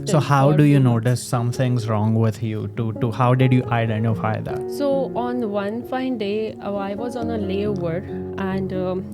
So how for do you 2 notice something's wrong with you? To how did you identify that? So on one fine day, I was on a layover, and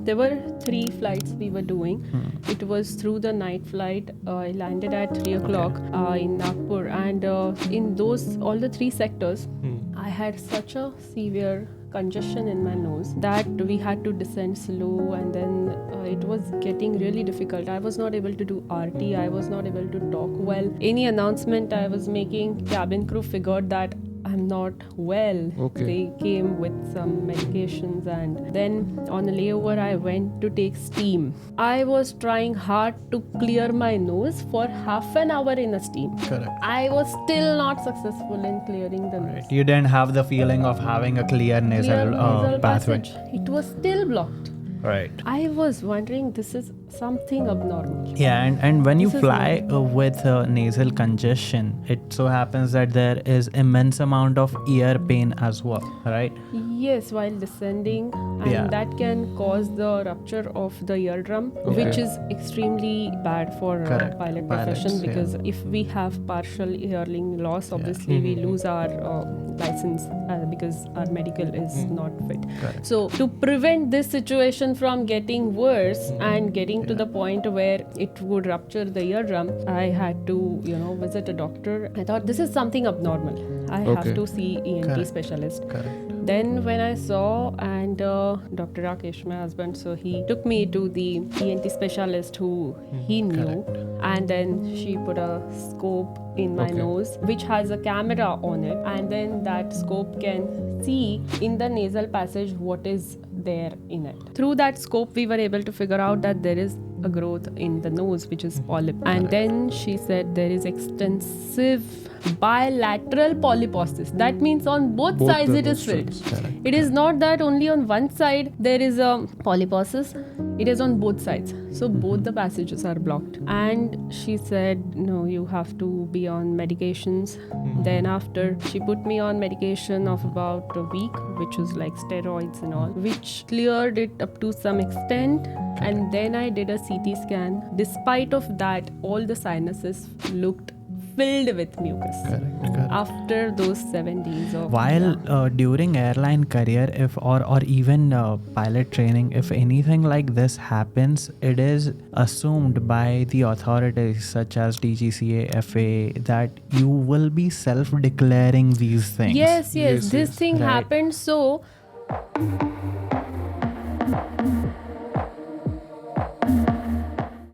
there were 3 flights we were doing. It was through the night flight. I landed at 3 o'clock in Nagpur, and in those all the 3 sectors, I had such a severe congestion in my nose that we had to descend slow, and then it was getting really difficult. I was not able to do RT, I was not able to talk well. Any announcement I was making, cabin crew figured that I'm not well. Okay. They came with some medications, and then on the layover I went to take steam. I was trying hard to clear my nose for half an hour in a steam. Correct. I was still not successful in clearing the nose. You didn't have the feeling of having a clear nasal, pathway. passage. It was still blocked. Right. I was wondering, this is something abnormal. Yeah, and when you This is fly with nasal congestion, it so happens that there is immense amount of ear pain as well, right? Yes, while descending, and Yeah. that can cause the rupture of the eardrum, which is extremely bad for Correct. pilot Pilots, profession, yeah. because if we have partial hearing loss, obviously we lose our license because our medical is not fit. Correct. So to prevent this situation from getting worse and getting to the point where it would rupture the eardrum, I had to visit a doctor. I thought this is something abnormal. I have to see ENT Correct. specialist. Correct. Then when I saw, and Dr. Rakesh, my husband, so he took me to the ENT specialist who he knew, and then she put a scope in my nose which has a camera on it, and then that scope can see in the nasal passage what is there in it. Through that scope we were able to figure out that there is a growth in the nose which is polyp, and then she said there is extensive bilateral polyposis. That means on both sides the it is filled. nostrils. It is not that only on one side there is a polyposis, it is on both sides. So both the passages are blocked. And she said, no, you have to be on medications. Then after, she put me on medication of about a week, which was like steroids and all, which cleared it up to some extent. And then I did a CT scan. Despite of that, all the sinuses looked filled with mucus. Correct. After those 7 days of While during airline career, if or even pilot training, if anything like this happens, it is assumed by the authorities such as DGCA, FAA, that you will be self-declaring these things. Yes, Yes, this yes. thing Right. happened. So